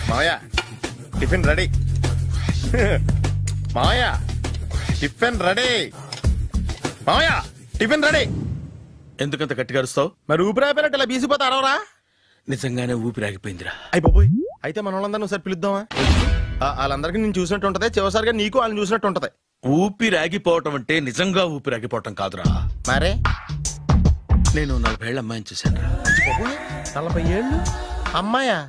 మావయ్య tiffin ready. మావయ్య tiffin ready. మావయ్య టిఫిన్ రెడీ. ఎందుకంత గట్టిగా అరుస్తావు? మరి ఊపిరి అయిపోయినట్టు ఇలా బీసిపోతే అరవరా? నిజంగానే ఊపిరాగిపోయిందిరా. అయిపోయి అయితే మన వాళ్ళందరినీ ఒకసారి పిలుద్దామా? వాళ్ళందరికీ నేను చూసినట్టు ఉంటది, చివరిసారిగా నీకు వాళ్ళని చూసినట్టు ఉంటది. ఊపిరాగిపోవటం అంటే నిజంగా ఊపిరాగిపోవటం కాదురా. మరే నేను 40 ఏళ్ళ అమ్మాయిని చూశాను రా. 40 ఏళ్ళు అమ్మాయా?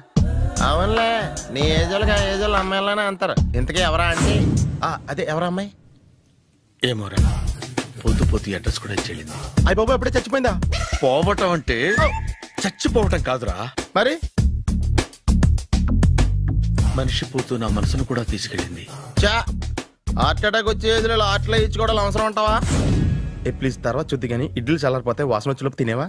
అవునులే, నీ ఏజోళ్ళకి ఆ ఏజోళ్ళు అమ్మాయిలానే అంటారు. ఇంతకీ ఎవరా అంటే? అదే ఎవరా అమ్మాయి? ఏమోరా, పొద్దు పొద్దు అడ్రస్ కూడా చెల్లింది. అయ్యి బాబు ఎప్పుడే చచ్చిపోయిందా? పోవటం అంటే చచ్చిపోవటం కాదురా, మరి మనిషి పోతూ నా మనసును కూడా తీసుకెళ్ళింది. చా హార్ట్ అటాక్ వచ్చే ఏజ్లో హార్ట్లో ఇచ్చుకోవడం అవసరం ఉంటావా? ప్లీజ్ తర్వాత చూద్ది కానీ ఇడ్లీ చల్లారిపోతే వాసన వచ్చేలోపు తినేవా?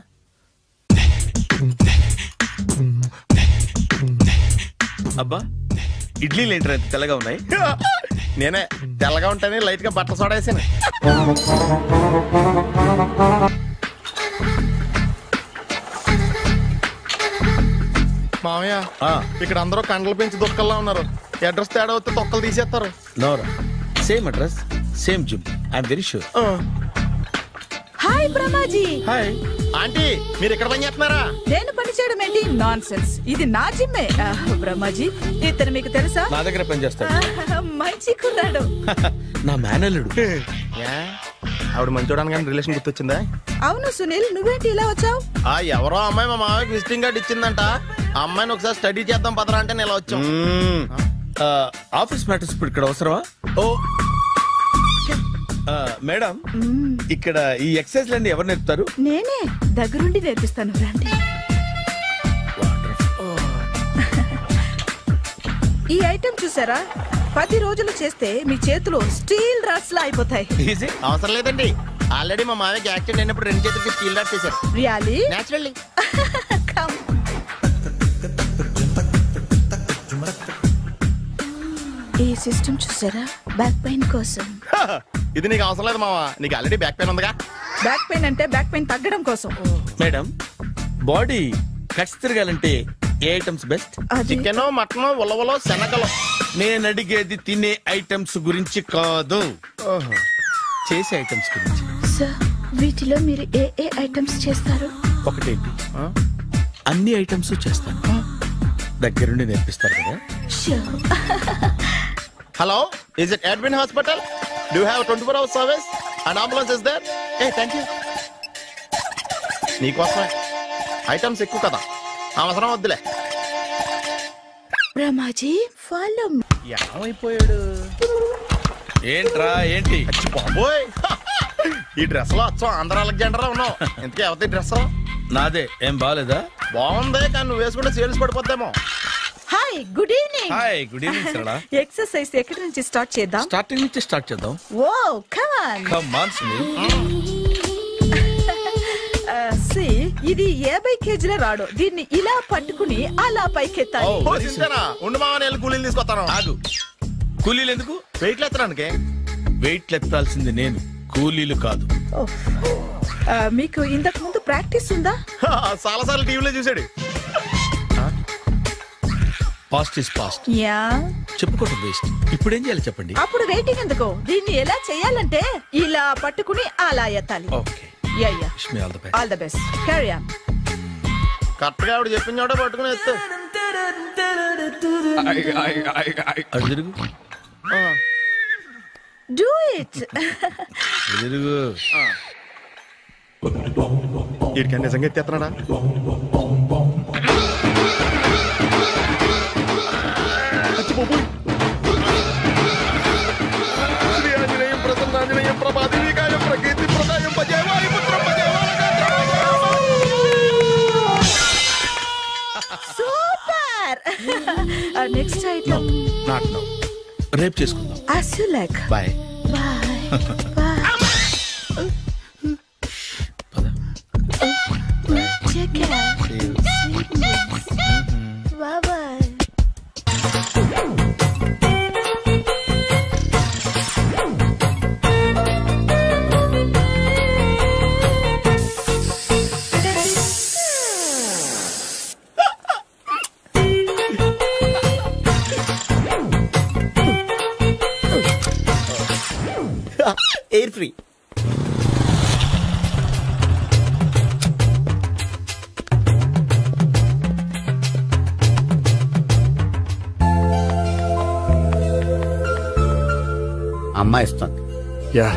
అబ్బా, ఇడ్లీలు ఏంట్రా ఇంత తెల్లగా ఉన్నాయి? నేనే తెల్లగా ఉంటానే లైట్ గా బట్టలు సోడా వేసాను. మామయ్య ఇక్కడ అందరూ కండలు పెంచి దుక్కల్లా ఉన్నారు. అడ్రస్ తేడా వస్తే తొక్కలు తీసేస్తారు. నోరా, same address same gym, I'm very sure. Hi Brahmaji. Hi aunty, మీరు ఇక్కడ పని చేస్తున్నారా? నేను పని చేయడం ఏంటి? నాన్ సెన్స్, ఇది నా జిమ్మే. బ్రహ్మాజీ ఇతను మీకు తెలుసా? నా దగ్గర పని చేస్తాడు. మంచి కుర్రాడు. నా మేనల్లుడు. ఆవిడ మంచోడానికి కానీ రిలేషన్ గుర్తొచ్చిందా? అవును సునీల్, నువ్వేంటి ఇలా వచ్చావు? ఎవరో అమ్మాయి మా మామయ్యకి విజిటింగ్ కార్డు ఇచ్చిందంట. ఆ అమ్మాయిని ఒకసారి స్టడీ చేద్దాం పదరా అంటే నేను ఇలా వచ్చాం. ఆఫీస్ మ్యాటర్స్ ఇప్పుడు ఇక్కడ అవసరమా? ఓ మేడం, ఇక్కడ ఈ ఎక్సర్సైజ్ లన్నీ ఎవరు నేర్పుతారు? నేనే దగ్గరుండి నేర్పిస్తాను, రండి. ఈ ఐటెం చూసారా? 10 రోజులు చేస్తే మీ చేతులు స్టీల్ రాట్స్ లా అయిపోతాయి. అవసరం లేదండి, ఆల్రెడీ మా మామయ్యకి యాక్సిడెంట్ అయినప్పుడు 2 చేతులకి స్టీల్ రాట్స్ చేశారు. రియల్లీ? నేచురల్లీ. ఈ సిస్టమ్ చూసారా? బ్యాక్ పెయిన్ కోసం. ఇది నీకు అవసరం లేదు మావా, నీకు ఆల్రెడీ బ్యాక్ పెయిన్ ఉందిగా. బ్యాక్ పెయిన్ అంటే బ్యాక్ పెయిన్ తగ్గడం కోసం. మేడం, బాడీ కట్స్ తిరగాలంటే ఏ ఐటమ్స్ బెస్ట్? చికెన్, మటన్, ఉలవలో, శనగలు. నేను అడిగేది తినే ఐటమ్స్ గురించి కాదు, చేసే ఐటమ్స్ గురించి. సార్, వీటిలో మీరు ఏ ఏ ఐటమ్స్ చేస్తారు? ఒకటేంటి, అన్ని ఐటమ్స్ చేస్తాను. దగ్గరుండి నేర్పిస్తారు కదా. Hello, is it Edwin Hospital? Do you have a 24-hour service? An ambulance is there? Hey, thank you. నీకోసమే ఐటమ్స్ ఎక్కువ కదా, అవసరం వద్దులే. బ్రహ్మాజీ ఫాలో. ఏమైపోయాడు? ఏంట్రా ఏంటి? బాబోయ్, ఈ డ్రెస్ లో వచ్చాం ఆంధ్ర అలెగ్జాండర్ ఉన్నావు. ఇంతకీ ఎవరి డ్రెస్? నాదే. ఏం బాగాలేదా? బాగుంది, కానీ నువ్వు వేసుకుంటే సేల్స్ పడిపోద్దేమో. Hi, good evening. Hi, good evening Sarala. Exercise ఎక్కడి నుంచి స్టార్ట్ చేద్దాం? స్టార్టింగ్ నుంచి స్టార్ట్ చేద్దాం. Oh come on. Come on Sunil. ఇది 50 కేజీల రాడు. దీన్ని ఇలా పట్టుకుని అలా పైకెత్తాలి. ఉండు మామ, నేను కూలీలు తీసుకొస్తాను. ఆగు, కూలీలు ఎందుకు? వెయిట్లు ఎత్తడానికి. వెయిట్లు ఎత్తాల్సింది నేను, కూలీలు కాదు. మీకు ఇంతకు ముందు ప్రాక్టీస్ ఉందా? చాలా సార్లు టీవీలో చూసాడు. Past is past. యా, చెప్పుకోవటం వేస్ట్. ఇప్పుడు ఏం చేయాలి చెప్పండి. అప్పుడు వెయిటింగ్ ఎందుకు? దీన్ని ఎలా చేయాలంటే ఇలా పట్టుకుని అలా ఎత్తాలి. Okay, ya ya. Wish me all the best. All the best. Carry on. Correct గా ఆవిడ చెప్పిన చోట పట్టుకుని ఎత్తు. అటు తిరుగు. Do it. తిరుగు. వీడికి నిజంగా ఎత్తేస్తున్నాడా? Super. Next item. Not now, రేపు చేసుకుందాం. As you like. Bye. Bye. Bye. Take care. Sweetness. Bye bye. అమ్మాయి ఇస్తుంది. యా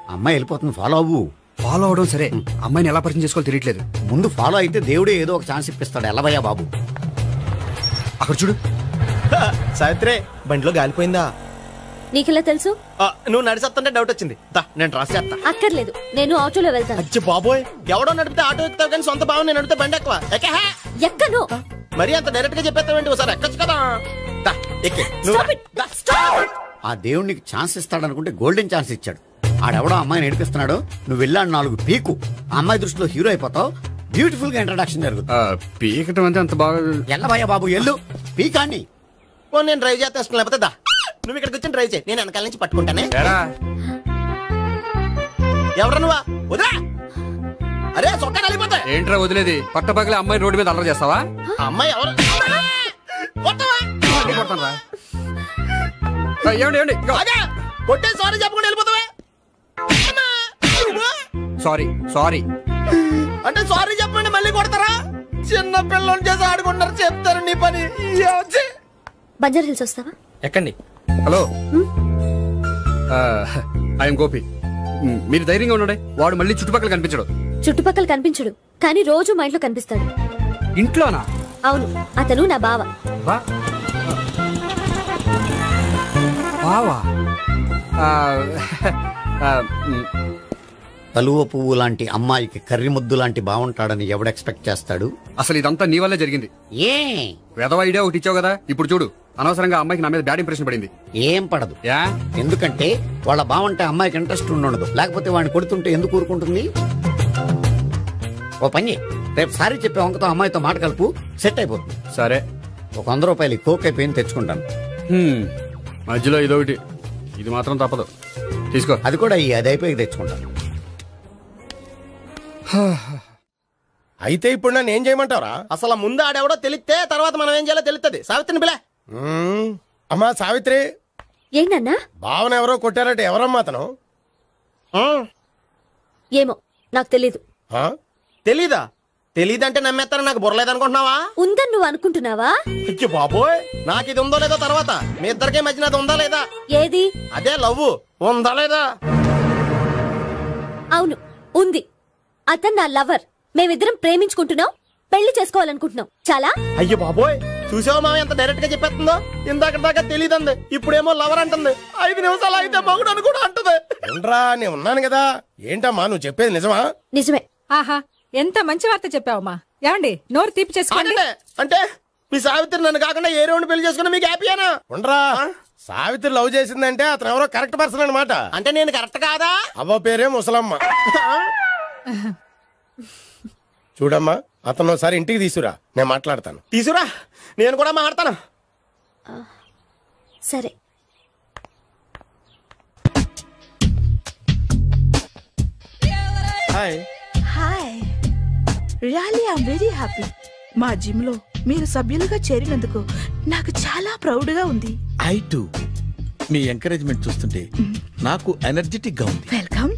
అమ్మాయి వెళ్ళిపోతుంది, ఫాలో అవ్వు. ఫాలో అవడం సరే, అమ్మాయిని ఎలా పరిచయం చేసుకోవాలో తెలియట్లేదు. ముందు ఫాలో అయితే దేవుడే ఏదో ఒక ఛాన్స్ ఇప్పిస్తాడు. ఎలవయ్యా బాబు. అక్కడ చూడు. సావిత్రి బండిలో గాలిపోయిందా? నీకెలా తెలుసు? నువ్వు నడిచేస్తుంటే డౌట్ వచ్చింది. నేను రాసేస్తా. అక్కర్లేదు, నేను ఆటోలో వెళ్తాను. అచ్చి బాబోయ్, ఎవడో నడిపితే ఆటో ఎక్కుతావు కానీ సొంత భావం నేను నడిపితే బండి ఎక్కువ. ఎక్కను. మరి అంత డైరెక్ట్ గా చెప్పేస్తావేంటి? ఒకసారి ఎక్కొచ్చు కదా. ఎక్కే ఆ దేవుడు నీకు ఛాన్స్ ఇస్తాడనుకుంటే గోల్డెన్ ఛాన్స్ ఇచ్చాడు. ఆడెవడో అమ్మాయిని నడిపిస్తున్నాడు, నువ్వు వెళ్ళాడు 4 పీకు. ఆ అమ్మాయి దృష్టిలో హీరో అయిపోతావు. బ్యూటిఫుల్ గా ఇంట్రడక్షన్ జరుగుతుంది. పీకటం అంటే అంత బాగా ఎల్లవయ్యా బాబు, ఎల్లు పీకాన్ని. నేను డ్రైవ్ చేస్తాను, లేకపోతే దా నువ్వు ఇక్కడికి వచ్చి డ్రైవ్ చేయి, నేను వెనకాల నుంచి పట్టుకుంటానే. ఎవరు నువ్వా? వదిలా. అరే చొక్కా కలిగిపోతా. ఏంట్రా వదిలేది? పట్టపగలే అమ్మాయి రోడ్డు మీద అల్లరి చేస్తావా? అమ్మాయి ఎవరు? కొట్టే సారీ చెప్పకుండా వెళ్ళిపోతావా? సారీ సారీ అంటే సారీ చెప్పండి మళ్ళీ కొడతారా? చిన్న పిల్లలు చేసి ఆడుకుంటారు, చెప్తారు నీ పని. బంజారా హిల్స్ వస్తావా? ఎక్కండి. Hello, I'm Gopi. మీరు ధైర్యంగా ఉండండి. వాడు మళ్ళీ చుట్టుపక్కల కనిపించడు. చుట్టుపక్కల కనిపించడు, కానీ రోజు మా ఇంట్లో కనిపిస్తాడు. ఇంట్లోనా? అవును, అతను నా బావ. బావా? కలువ పువ్వు లాంటి అమ్మాయికి కర్రి ముద్దు లాంటి బాగుంటాడని ఎవడు ఎక్స్పెక్ట్ చేస్తాడు? అసలు ఇదంతా నీ వల్లే జరిగింది. ఏ వెధవ ఐడియా ఒకటి ఇచ్చావు కదా, ఇప్పుడు చూడు. అనవసరంగా అమ్మాయికి నా మీద బ్యాడ్ ఇంప్రెషన్ పడింది. ఏం పడదు. ఎందుకంటే వాళ్ళ బాగుంటే అమ్మాయికి ఇంట్రెస్ట్ ఉండదు. లేకపోతే వాడిని కొడుతుంటే ఎందుకు ఊరుకుంటుంది? ఓ పని, రేపు సారీ చెప్పే వంకతో అమ్మాయితో మాట కలుపు, సెట్ అయిపోతుంది. సరే, ఒక 100 రూపాయలు కోక్ అయిపోయింది, తెచ్చుకుంటాను. మధ్యలో ఇదొకటి, ఇది మాత్రం తప్పదు. తీసుకో. అది కూడా అది అయిపోయి తెచ్చుకుంటాను. అయితే ఇప్పుడు నన్ను ఏం చేయమంటావరా? అసలు ముందు ఆడెవడో తెలిస్తే తర్వాత మనం ఏం చేయాలో తెలుస్తుంది. సావిత్రిని పిల్ల. అమ్మా సావిత్రి. ఏంటన్నా? భావన ఎవరో కొట్టారట. ఎవరమ్మా అతను? ఏమో నాకు తెలీదు. తెలీదా? తెలీదంటే నమ్మేస్తారని నాకు బుర్రలేదనుకుంటున్నావా? ఉందని నువ్వు అనుకుంటున్నావా? అయ్యో బాబోయ్, నాకు ఇది ఉందో లేదో తర్వాత. మీ ఇద్దరికే మధ్యన అది ఉందా లేదా? ఏది? అదే లవ్ ఉందా లేదా? అవును, ఉంది. అతను నా లవర్. మేమిద్దరం ప్రేమించుకుంటున్నాం, పెళ్లి చేసుకోవాలనుకుంటున్నాం. చాలా. అయ్యో బాబోయ్, చూసావా మామ ఎంత డైరెక్ట్ గా చెప్పేస్తుందో? ఇందాక దాకా తెలియదండి, ఇప్పుడేమో లవర్ అంటుంది. 5 నిమిషాలు అయితే మగుడు అని కూడా అంటుంది. ఏంట్రా, నేను ఉన్నాను కదా. ఏంటమ్మా నువ్వు చెప్పేది నిజమా? నిజమే. ఆహా, ఎంత మంచి వార్త చెప్పావమ్మా. ఏమండి, నోరు తీపి చేసుకోండి. అంటే మీ సావిత్రి నన్ను కాకుండా ఏ రౌండ్ పెళ్లి చేసుకున్నా మీకు హ్యాపీయేనా? ఉండరా, సావిత్రి లవ్ చేసిందంటే అతను ఎవరో కరెక్ట్ పర్సన్ అనమాట. అంటే నేను కరెక్ట్ కాదా? అవ్వ పేరే ముసలమ్మ. చూడమ్మా, అతను ఒకసారి ఇంటికి తీసుకురా, నేను మాట్లాడతాను. తీసుకురా, నేను కూడా మాట్లాడతాను. సరే. Hi. Hi, really I'm very happy. మా జిమ్ లో మీరు సభ్యులుగా చేరినందుకు నాకు చాలా ప్రౌడ్ గా ఉంది. I to. మీ ఎంకరేజ్మెంట్ చూస్తుంటే నాకు ఎనర్జెటిక్ గా ఉంది. వెల్కమ్.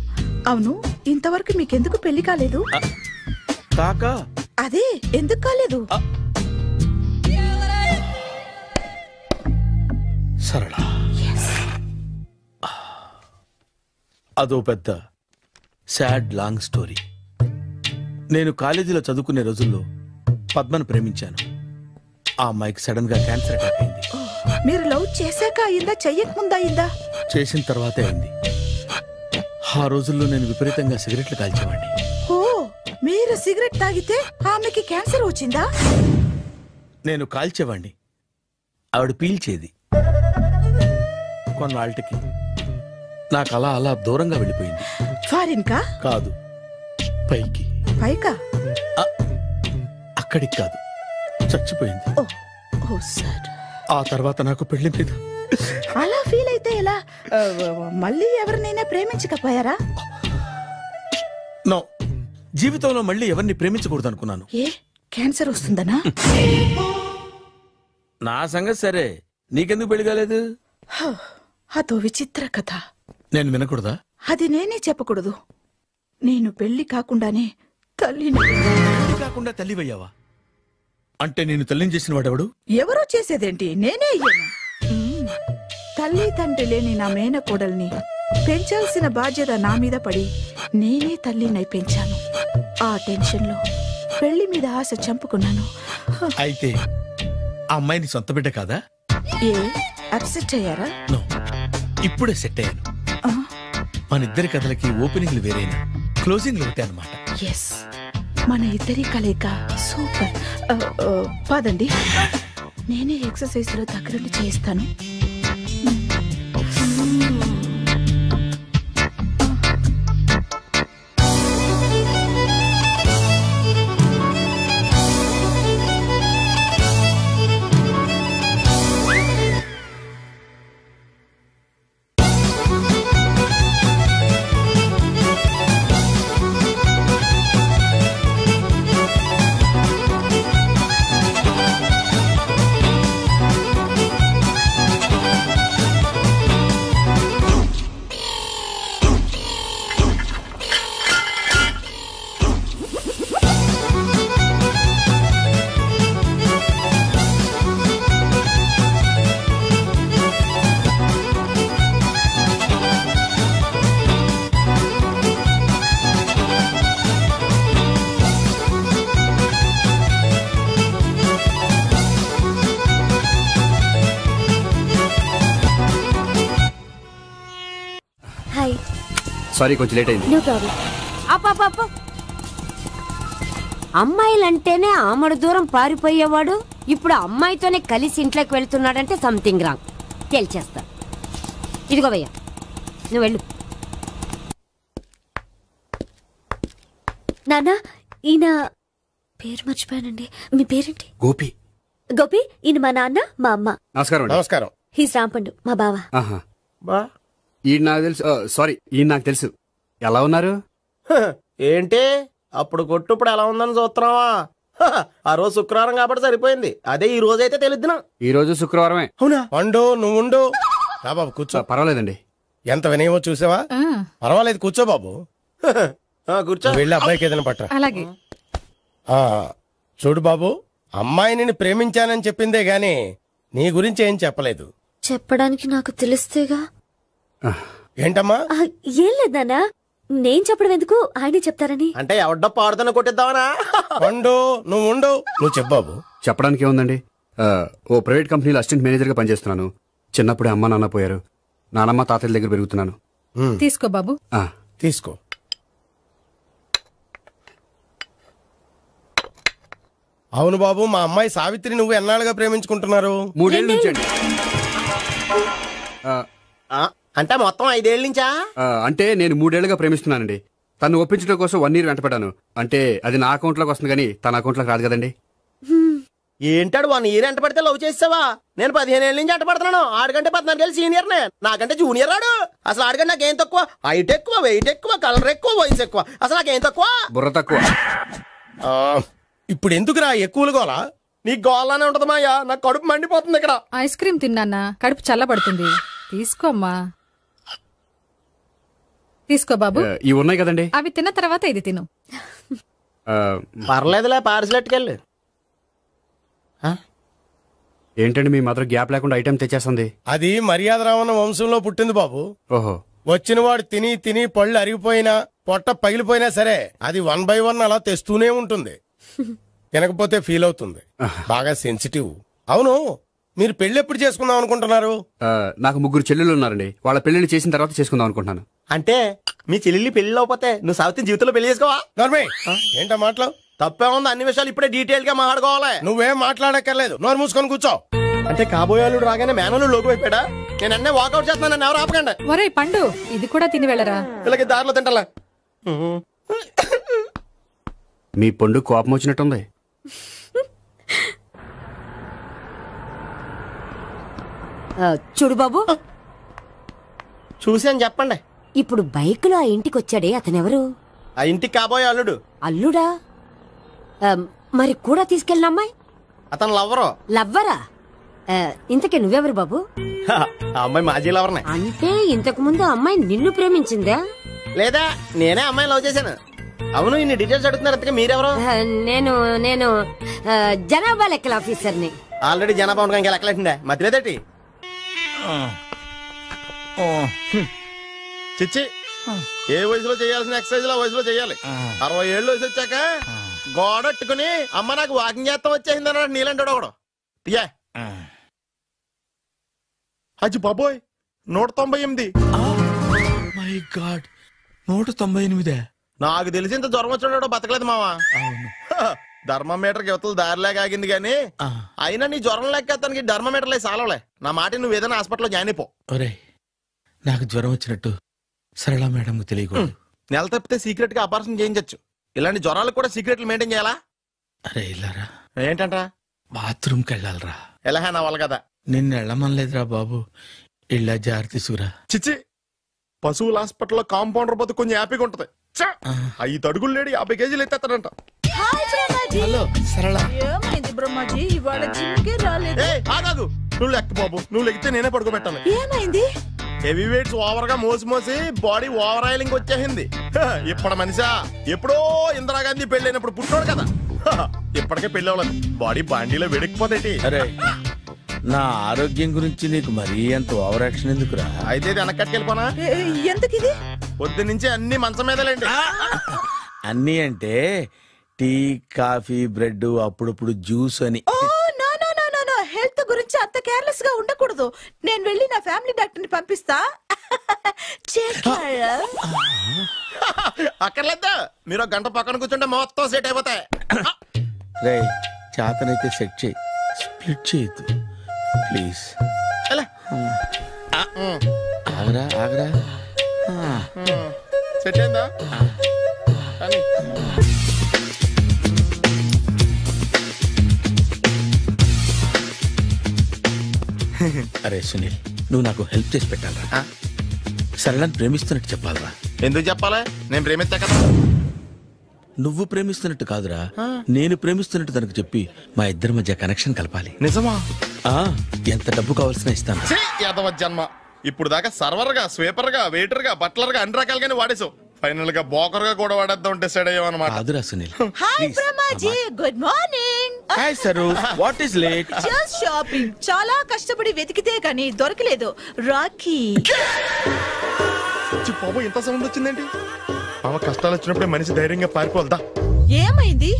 అవును, ఇంతవరకు మీకెందుకు పెళ్లి కాలేదు? కాకా అదే ఎందుకు కాలేదు? సరళ, అదో పెద్ద సాడ్ లాంగ్ స్టోరీ. నేను కాలేజీలో చదువుకునే రోజుల్లో పద్మను ప్రేమించాను. ఆ అమ్మాయికి సడన్ గా క్యాన్సర్ అటాక్ అయింది. మీరు లవ్ చేశాక అయిందా, చెయ్యక ముందా అయిందా? చేసిన తర్వాతే అయింది. ఆ రోజుల్లో నేను విపరీతంగా సిగరెట్లు కాల్చేవాడిని. ఓ, మీరు సిగరెట్ తాగితే ఆమెకి క్యాన్సర్ వచ్చిందా? నేను కాల్చేవాడిని, ఆవిడ పీల్చేది. కొన్నాళ్ళకి నాకు అలా అలా దూరంగా వెళ్ళిపోయింది. ఫారిన్ కా? కాదు, పైకి. పైకా? అక్కడికి కాదు, చచ్చిపోయింది. ఓ సార్. ఆ తర్వాత నాకు పెళ్లి మీద. అలా ఫీల్ అయితే ఎలా? మళ్ళీ ఎవరినైనా ప్రేమించకపోయారా? నో, జీవితంలో మళ్ళీ ఎవరిని ప్రేమించకూడదు అనుకున్నాను. ఏ, క్యాన్సర్ వస్తుందనా? నా సంగతి సరే, నీకెందుకు పెళ్లి కాలేదు? అదో విచిత్ర కథ. నేను వినకూడదా? అది నేనే చెప్పకూడదు. నేను పెళ్లి కాకుండానే తల్లిని. పెళ్లి కాకుండా తల్లివయ్యావా? అంటే నేను తల్లిని చేసిన వాడెవడు? ఎవరో చేసేదేంటి, నేనే అయ్యాను. తల్లి తండ్రి లేని నా మేనకోడల్ని పెంచాల్సిన బాధ్యత నా మీద పడి నేనే తల్లినై పెంచాను. ఆ టెన్షన్లో పెళ్లి మీద ఆశ చంపుకున్నాను. అయితే ఆ అమ్మాయిని సొంత బిడ్డ కాదా? ఏ అప్సెట్ అయ్యారా? నో, ఇప్పుడే సెట్ అయ్యాను. మన ఇద్దరి కథలకి ఓపెనింగ్లు వేరైనా క్లోజింగ్లు ఒకటే అన్నమాట. ఎస్, మన ఇద్దరి కలయిక సూపర్. పదండి, నేనే ఎక్సర్సైజ్ లో దగ్గరుండి చేయిస్తాను. సారీ, కొంచెం లేట్ అయింది. No problem. అప్ప అమ్మాయిలంటేనే ఆమడు దూరం పారిపోయేవాడు ఇప్పుడు అమ్మాయితోనే కలిసి ఇంట్లోకి వెళ్తున్నాడంటే సంథింగ్ రాంగ్. తేల్చేస్తా. ఇదిగో భయ్యా, నువ్వు వెళ్ళు. నాన్న, ఈయన పేరు మర్చిపోయానండి. మీ పేరేంటి? గోపి. గోపి, ఈయన మా నాన్న, మా అమ్మ. నమస్కారం. నమస్కారం. హీస్ రాంపండు, మా బావ. ఈయన నాకు తెలుసు. సారీ, ఈయన నాకు తెలుసు. ఎలా ఉన్నారు? ఏంటి అప్పుడు కొట్టు ఇప్పుడు ఎలా ఉందని చూస్తున్నావా? ఆ రోజు శుక్రవారం కాబట్టి సరిపోయింది. అదే ఈ రోజు అయితే తెలిద్దునా. ఈ రోజు శుక్రవారమే. అవునా? వండు, నువ్వు ఉండు. రా బాబు కూర్చో. పర్వాలేదండి. ఎంత వినయమో చూసావా? పర్వాలేదు, కూర్చో బాబు. కూర్చో. వెళ్ళి అబ్బాయికి ఏదైనా పట్టరా. అలాగే. చూడు బాబు, అమ్మాయిని నేను ప్రేమించానని చెప్పిందే గాని నీ గురించి ఏం చెప్పలేదు. చెప్పడానికి నాకు తెలిస్తేగా. ఏంటమ్మా? ఏం లేదన్నా, నేను చెప్పడం ఎందుకు, ఆయనే చెప్తారని. అంటే ఎవడ్డ పాడుతున్న కొట్టిద్దామనా? వండు, నువ్వు ఉండు. నువ్వు చెప్పు బాబు. చెప్పడానికి ఏముందండి, ఓ ప్రైవేట్ కంపెనీలో అసిస్టెంట్ మేనేజర్ గా పనిచేస్తున్నాను. చిన్నప్పుడే అమ్మ నాన్న పోయారు. నానమ్మ తాతయ్య దగ్గర పెరుగుతున్నాను. తీసుకో బాబు. తీసుకో. అవును బాబు, మా అమ్మాయి సావిత్రి నువ్వు ఎన్నాళ్ళుగా ప్రేమించుకుంటున్నారు? 3 ఏళ్ళ నుంచి అండి. అంటే మొత్తం 5 ఏళ్ళ నుంచా? అంటే నేను 3 ఏళ్లుగా ప్రేమిస్తున్నానండి. తను ఒప్పించడం కోసం 1 year వెంటపడ్డాను. అంటే అది నా అకౌంట్ లోకి వస్తుంది కానీ తన అకౌంట్ లోకి రాదు కదండి. ఏంటాడు 1 year ఎంట పడితే లవ్ చేసావా? నేను 15 ఏళ్ళ నుంచి ఎంట పడుతున్నాను. ఆడికంటే 14 ఏళ్ళు సీనియర్ నే, నాకంటే జూనియర్ ఆడు. అసలు ఆడికంటే నాకేం తక్కువ? హైట్ ఎక్కువ, వెయిట్ ఎక్కువ, కలర్ ఎక్కువ, వయసు ఎక్కువ. అసలు నాకేం తక్కువ? బుర్ర తక్కువ. ఇప్పుడు ఎందుకురా ఎక్కువలు గోలా? నీకు గోలానే ఉంటది మాయా. నాకు కడుపు మండిపోతుంది ఇక్కడ. ఐస్ క్రీమ్ తిన్నానా, కడుపు చల్లబడుతుంది. తీసుకోమ్మా. తీసుకో బాబు. ఇవి ఉన్నాయి కదండి, అవి తిన్న తర్వాత ఇది తిను. పర్లేదులే, పార్సిలెట్కెళ్ళి. ఏంటండి మీ మదర్ గ్యాప్ లేకుండా ఐటెం తెచ్చేస్తుంది? అది మర్యాద రావణ వంశంలో పుట్టింది బాబు. ఓహో. వచ్చిన వాడు తిని తిని పళ్ళు అరిగిపోయినా, పొట్ట పగిలిపోయినా సరే అది 1 by 1 అలా తెస్తూనే ఉంటుంది. తినకపోతే ఫీల్ అవుతుంది. బాగా సెన్సిటివ్. అవును, మీరు పెళ్లి ఎప్పుడు చేసుకుందాం అనుకుంటున్నారు? నాకు 3 చెల్లెళ్ళు ఉన్నారండి. వాళ్ళ పెళ్లిని చేసిన తర్వాత చేసుకుందాం అనుకుంటున్నాను. అంటే మీ చెల్లెల్ని పెళ్లి అవ్వకపోతే నువ్వు సావిత్రి జీవితంలో పెళ్లి చేసుకోవా? ఏంటో మాటలు? తప్పే ఉంది. అన్ని విషయాలు ఇప్పుడే డీటెయిల్ గా మాట్లాడుకోవాలి. నువ్వేం మాట్లాడక్కర్లేదు, నోరు మూసుకొని కూర్చో. అంటే కాబోయేవాళ్ళు రాగానే మేనలు లోకి అయిపోయాడా? నేను అన్నీ వాకౌట్ చేస్తున్నాను, నన్ను ఎవరు ఆపకండి. ఒరే పండు, ఇది కూడా తిని వెళ్ళరా. ఇలాగే దారిలో తింటలా. మీ పండు కోపం వచ్చినట్టుంది. చూడు బాబు, చూసి అని చెప్పండి. ఇప్పుడు బైక్ లో ఆ ఇంటికి వచ్చాడే అతనెవరు? ఆ ఇంటికి కాబోయే అల్లుడు. అల్లుడా? మరి కూడా తీసుకెళ్ళిన అమ్మాయి? అతను లవ్వరు. లవ్వరా? ఇంతకీ నువ్వెవరు బాబు? ఆ అమ్మాయి మాజీ లవర్నే. అంటే ఇంతకు ముందు అమ్మాయి నిన్ను ప్రేమించిందా? లేదా నేనే అమ్మాయి లవ్ చేశాను. అవును, ఇన్ని డీటెయిల్స్ అడుగుతున్నారు. అంతగా మీరెవరు? నేను నేను జనాభా లెక్కల ఆఫీసర్ని. ఆల్రెడీ జనాభా ఉండగా ఇంకా లెక్కలేండే మధ్యలేదటి. చిచ్చి, ఏ వయసులో చేయాల్సిన ఎక్సర్సైజ్ లో వయసులో చేయాలి. 60 ఏళ్ళు వయసు వచ్చాక గోడట్టుకుని అమ్మ నాకు వాకింగ్ చేస్తాం వచ్చేసింది అన్నాడు నీలంటాడు ఒకడు. యా అజ్జి బాబోయ్, 198. My God, 198. నాకు తెలిసి ఇంత జ్వరం వచ్చాడు బతకలేదు మావా. థర్మోమీటర్ యువతలు దారిలాగా ఆగింది గానీ అయినా నీ జ్వరం లెక్క అతనికి థర్మోమీటర్లే సాలవలే. నా మాట నువ్వు ఏదైనా హాస్పిటల్లో జాయిన్ అయిపో. ఒరే, నాకు జ్వరం వచ్చినట్టు సరళ మేడం తెలియకూడదు. నెల తప్పితే సీక్రెట్ గా ఆపరేషన్ చేయించచ్చు. ఇలాంటి జ్వరాలకు కూడా సీక్రెట్లు మెయింటైన్ చేయాలా? అరే ఇల్లారా, ఏంటంటరా? బాత్రూమ్కి వెళ్ళాలరా. ఎలా నా వాళ్ళ కదా. నిన్ను వెళ్ళమనలేదురా బాబు, ఇళ్ళ జారి తీసుకురా. చిచ్చి, పశువుల హాస్పిటల్లో కాంపౌండర్ పోతే కొంచెం హ్యాపీగా ఉంటది. 5 అడుగులు లేడి 50 కేజీలు ఎత్తేస్తాడంట. హలో సరళ. ఏమైంది బ్రహ్మాజీ, ఇవాళ జిమ్కే రాలేదు? ఆగాగు, నువ్వు లెక్క బాబు. నువ్వు లెక్కితే నేనే పడుకోబెట్టాను. ఏమైంది? హెవీ వెయిట్స్ ఓవర్ గా మోసి మోసి బాడీ ఓవర్ ఆయిలింగ్ వచ్చేసింది. ఇప్పుడు మనిషా ఎప్పుడో ఇందిరాగాంధీ పెళ్ళైనప్పుడు పుట్టినోడు కదా. ఇప్పటికే పెళ్లి అవ్వలేదు, బాడీ బాండీలో వెడికిపోతాయి. అరే, నా ఆరోగ్యం గురించి నీకు మరీ అంత ఓవర్ యాక్షన్ ఎందుకురా? అయితే వెనక్కట్టుకెళ్ళిపోనా? ఎందుకిది? పొద్దు నుంచి అన్ని మంచం మీదలేండి. అన్నీ అంటే టీ, కాఫీ, బ్రెడ్, అప్పుడప్పుడు జ్యూస్ అని. హెల్త్ గురించి అంత కేర్లెస్ గా ఉండకూడదు. నేను వెళ్ళి నా ఫ్యామిలీ డాక్టర్ ని పంపిస్తా. అక్కర్లేదా, మీరు గంట పక్కన కూర్చుంటే మొత్తం సెట్ అయిపోతాయి. రే, చేతనైతే సెట్ చేయి, స్ప్లిట్ చేయొద్దు ప్లీజ్. ఆగరా ఆగరా. సెట్ అయిందా? అరే సునీల్, నువ్వు నాకు హెల్ప్ చేసి పెట్టాలరా. సరళని ప్రేమిస్తున్నట్టు చెప్పాలరా. ఎందుకు చెప్పాలి? నేను ప్రేమిస్తా కదా. నువ్వు ప్రేమిస్తున్నట్టు కాదురా, నేను ప్రేమిస్తున్నట్టు తనకు చెప్పి మా ఇద్దరి మధ్య కనెక్షన్ కలపాలి. నిజమా? ఎంత డబ్బు కావాల్సిన ఇస్తాను. యాదవ జన్మ, ఇప్పుడు దాకా సర్వర్ గా, స్వీపర్ గా, వెయిటర్ గా, బట్లర్ గా అన్ని రకాలుగానే వాడేసావు. ఫైనల్ గా బోకర్ గా కూడా వాడేద్దాం డిసైడ్ అయ్యామన్నమాట. కాదురా Sunil. Hi Brahmaji, good morning. Hi sir, what is late? Just shopping. చాలా కష్టపడి వెతికితే కానీ దొరకలేదు. రాఖీ. బాబు, ఇంత సౌండ్ వచ్చిందేంటి? మామ, కష్టాలు వచ్చినప్పుడే మనిషి ధైర్యంగా పారిపోల్దా. ఏమైంది?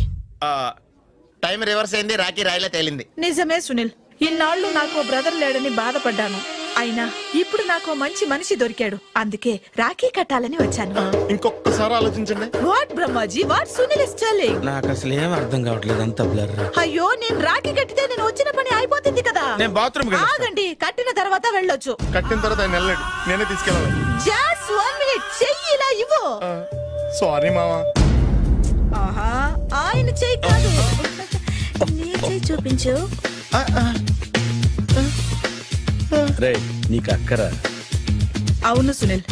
టైం రివర్స్ అయింది, రాఖీ రాయిలా తేలింది. నిజమే సునీల్, ఇన్నాళ్ళు నాకు బ్రదర్ లేడని బాధపడ్డాను. అయినా ఇప్పుడు నాకు మంచి మనిషి దొరికాడు. అందుకే రాఖీ కట్టాలని వచ్చాను. ఇంకొకసారి ఆలోచించండి. What Brahmaji, what Sunil is telling? నాకు అసలు ఏం అర్థం కావట్లేదు, అంత బ్లర్. అయ్యో, నేను రాఖీ కట్టితే నేను వచ్చిన పని అయిపోతుంది కదా. నేను బాత్రూమ్ ఆగండి, కట్టిన తర్వాత వెళ్ళొచ్చు. కట్టిన తర్వాత ఆయన వెళ్ళండి, నేనే తీసుకెళ్ళాలి. జస్ట్ 1 minute, చెయ్యి ఇలా ఇవ్వు. సారీ మామా. ఆహా, ఆయన చెయ్యి కాదు, నీ చెయ్యి చూపించు. రే, నీకు అక్కరా? అవును సునీల్,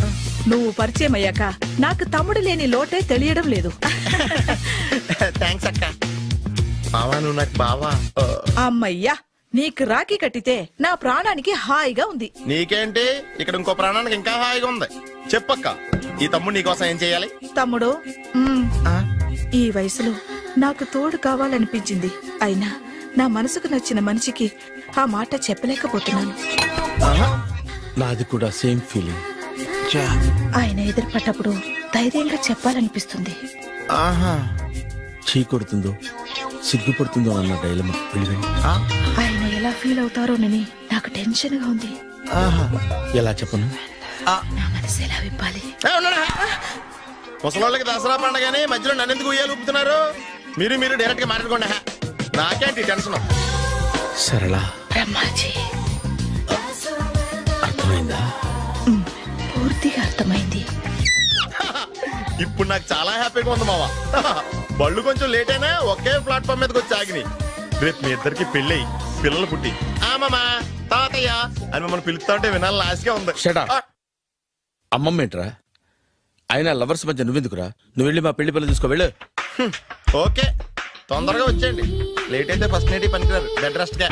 నువ్వు పరిచయం అయ్యాక నాకు తమ్ముడు లేని లోటే తెలియడం లేదు. థ్యాంక్స్ అక్క. బావా, నువ్వు నాకు బావా. అమ్మయ్యా, నీకు రాఖీ కట్టితే నా ప్రాణానికి హాయిగా ఉంది. నీకేంటి, ఇక్కడ ఇంకో ప్రాణానికి ఇంకా హాయిగా ఉంది. చెప్పక్క, ఈ తమ్ముడు నీకోసం ఏం చేయాలి? తమ్ముడు, ఈ వయసులో నాకు తోడు కావాలనిపించింది. అయినా నా మనసుకు నచ్చిన మనిషికి ఆ మాట చెప్పలేకపోతున్నాను. నాది కూడా సేమ్ ఫీలింగ్. ఆయన ఎదురుపడ్డప్పుడు ధైర్యంగా చెప్పాలనిపిస్తుంది. చీ కొడుతుందో సిగ్గుపడుతుందో అన్న డైలమా. ఆయన ఎలా ఫీల్ అవుతారోనని నాకు టెన్షన్ గా ఉంది. ఎలా చెప్పను? నా మనసు ఎలా విప్పాలి? ముసలోళ్ళకి దసరా పండగని మధ్యలో నన్ను ఎందుకు ఉయ్యాలు ఊపుతున్నారు? మీరు డైరెక్ట్ గా మాట్లాడుకోండి. నాకేంటి టెన్షన్? సరళ, బ్రహ్మాజీ, అర్థమైందా? పూర్తిగా అర్థమైంది. ఇప్పుడు నాకు చాలా హ్యాపీగా ఉంది మావా. బళ్ళు కొంచెం లేట్ అయినా ఒకే ప్లాట్ఫామ్ మీదకి వచ్చి ఆగినాయి. రేపు మీ ఇద్దరికి పెళ్ళి పిల్లలు పుట్టి మామా తాతయ్య అని మమ్మల్ని పిలుస్తా ఉంటే వినాలని ఆశగా ఉంది. అమ్మమ్మ ఏంట్రా? అయినా లవర్స్ మధ్య నువ్వెందుకురా? నువ్వు వెళ్ళి మా పెళ్లి పిల్లలు తీసుకో వెళ్ళు. ఓకే, తొందరగా వచ్చేయండి. లేట్ అయితే ఫస్ట్ నైట్ పనికిరారు, బెడ్ రెస్ట్ గా.